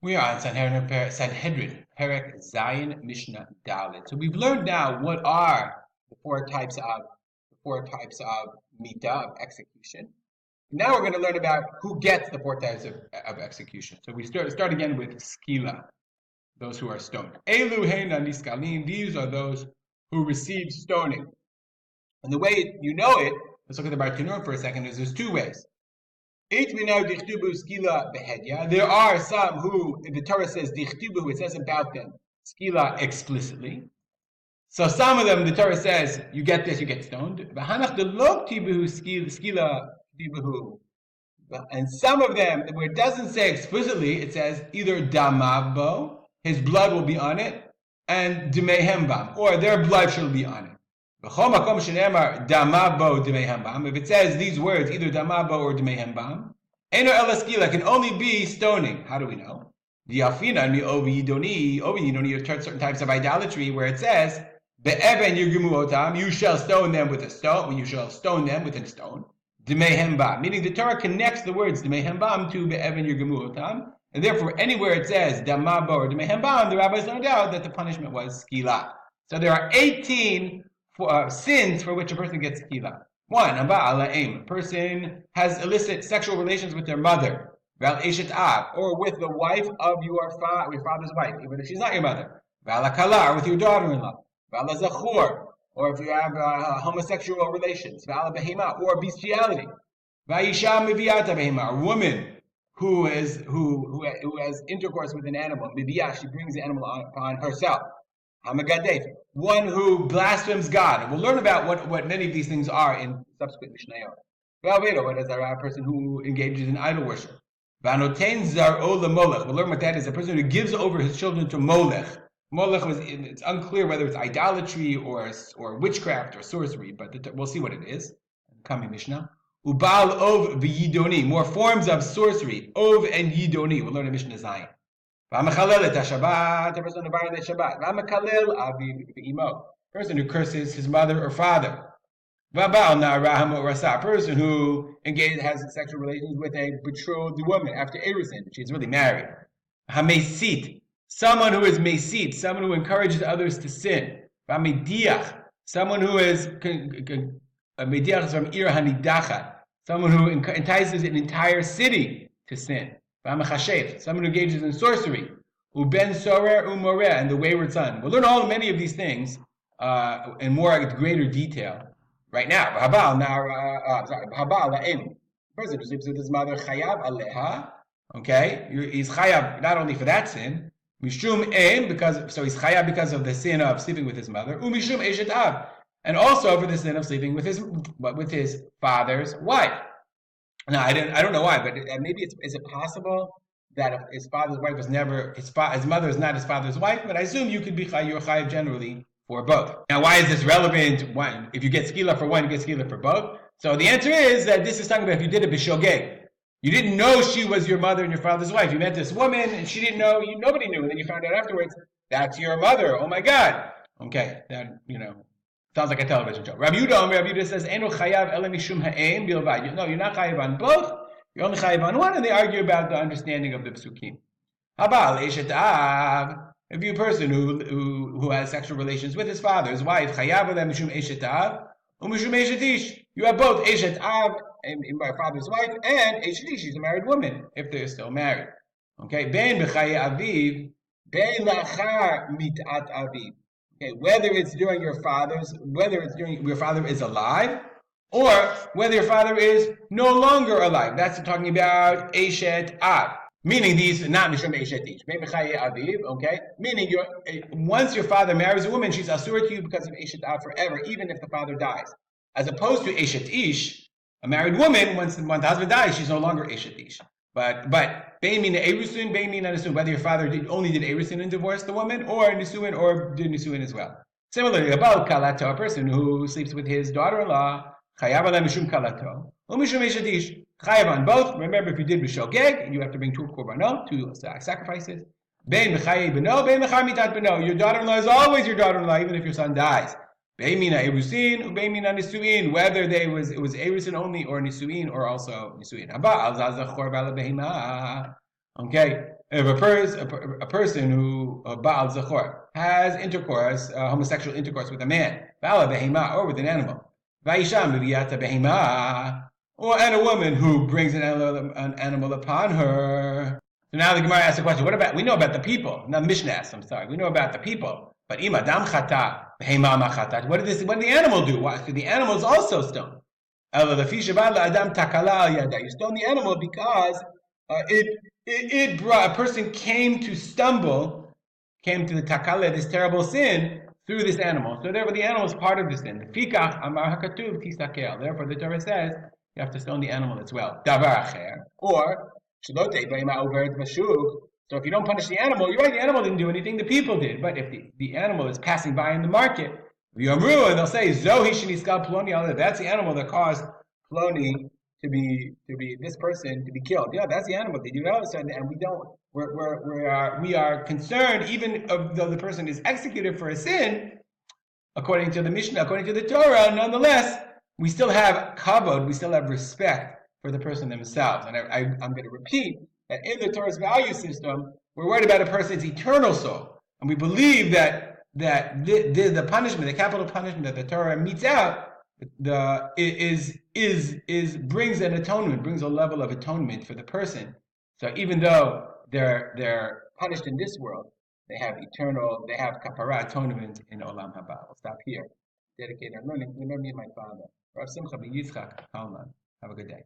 We are on Sanhedrin, Perek Zayin Mishnah Dalet. So we've learned now what are the four types of mita, of execution. Now we're going to learn about who gets the four types of execution. So we start again with skila, those who are stoned. Elu heina niskalim, these are those who receive stoning. And the way you know it, let's look at the Bartanur for a second, is there's two ways. There are some who the Torah says dichtubu, it says about them skila explicitly. So some of them the Torah says you get this, you get stoned. And some of them where it doesn't say explicitly, it says either damavo, his blood will be on it, and dimehembam, or their blood shall be on it. If it says these words, either damabo or dimehembam, eno elaskila can only be stoning. How do we know? Are certain types of idolatry where it says be'even yirgumu otam, you shall stone them with a stone. You shall stone them with a stone. Dimehembam, meaning the Torah connects the words dimehembam to be'even yirgumu otam, and therefore anywhere it says damabo or dimehembam, the rabbis don't doubt that the punishment was skila. So there are 18 sins for which a person gets skila. One, a person has illicit sexual relations with their mother, or with the wife of your father's wife, even if she's not your mother, or with your daughter-in-law, or if you have homosexual relations, or bestiality, a woman who has intercourse with an animal, she brings the animal upon herself. One who blasphemes God. And we'll learn about what many of these things are in subsequent Mishnayot. What is a person who engages in idol worship? We'll learn what that is. A person who gives over his children to Molech. Molech it's unclear whether it's idolatry or witchcraft or sorcery, but we'll see what it is. Coming Mishnah. Ubal ov v'yidoni, more forms of sorcery. Ov and yidoni. We'll learn in Mishnah Zayin. Person who curses his mother or father. A person who has sexual relations with a betrothed woman after Erusin, she's really married. Hamesit, someone who is mesit, someone who encourages others to sin. Someone who is mediach from ir hanidachat, someone who entices an entire city to sin. Someone who engages in sorcery, uben sorer umoreh, and the wayward son. We'll learn many of these things in greater detail right now. Person who sleeps with his mother, chayav aleha. Okay, he's chayav not only for that sin, mishum so he's chayav because of the sin of sleeping with his mother, umishum eshet av, and also for the sin of sleeping with his father's wife. Now, I don't know why, but maybe is it possible that if his father's wife was never his mother is not his father's wife? But I assume you could be chayiv generally for both. Now, why is this relevant? One, if you get skila for one, you get skila for both. So the answer is that this is talking about if you did a bishogeg. You didn't know she was your mother and your father's wife. You met this woman and she didn't know. Nobody knew, and then you found out afterwards that's your mother. Oh my God. Okay, that sounds like a television show. Rabbi Yudah says, "Eno chayav ele mishum ha'em bilvad." No, you're not chayav on both. You're only chayav on one, and they argue about the understanding of the psukim. Habal eshet av. If you're a person who has sexual relations with his father's wife, chayav ele mishum eshet av u'mishum eshet ish. You have both eshet av, in my father's wife, and eshet ish, she's a married woman if they're still married. Okay, ben b'chaye aviv, ben lachar mitat aviv. Okay, whether it's during your father is alive, or whether your father is no longer alive. That's talking about Eshet Av. Meaning these, not Mishum Eshet Ish. Okay? Meaning once your father marries a woman, she's asur to you because of Eshet Av forever, even if the father dies. As opposed to Eshet Ish, a married woman, once the husband dies, she's no longer Eshet Ish. But Beimina Erusin, Beimina Nisuin, whether your father only did Erusin and divorced the woman, or Nisuin, or did Nisuin as well. Similarly, about Kalato, a person who sleeps with his daughter-in-law, Chayav alem mishum Kalato, or mishum eshet ish, Chayav on both. Remember, if you did b'shogeg, you have to bring two korbanot, two sacrifices. Bein b'chaye b'no, bein b'char mitat b'no. Your daughter-in-law is always your daughter-in-law, even if your son dies. Beimina Erusin, Beimina Nisuin, whether it was Erusin only or Nisuin or also Nisuin. Okay, if a person who Baal Zachor has intercourse, homosexual intercourse with a man, Bala Behema, or with an animal, Vaisha Miviyata Behema, or and a woman who brings an animal upon her. So now the Gemara asks the question: what about, we know about the people? Now the Mishnah asks, I'm sorry, we know about the people, but Ima Dam Chata Behema Machatat. What did the animal do? Why? So the animal is also stoned. You stone the animal because it brought, a person came to stumble, came to the takala, this terrible sin, through this animal. So therefore the animal is part of the sin. Therefore the Torah says you have to stone the animal as well. Or so if you don't punish the animal, you're right, the animal didn't do anything, the people did. But if the animal is passing by in the market, and they'll say, that's the animal that caused Ploni to be this person to be killed. Yeah, that's the animal. They do all of a sudden, and we are concerned, even though the person is executed for a sin, according to the Mishnah, according to the Torah, nonetheless, we still have kavod, we still have respect for the person themselves. And I'm going to repeat that in the Torah's value system, we're worried about a person's eternal soul, and we believe that the punishment, the capital punishment that the Torah metes out, brings an atonement, brings a level of atonement for the person. So even though they're punished in this world, they have kapara atonement in Olam Haba. We'll stop here. Dedicate our learning. We learn me and my father. Rav Simcha ben Yitzchak Kalman. Have a good day.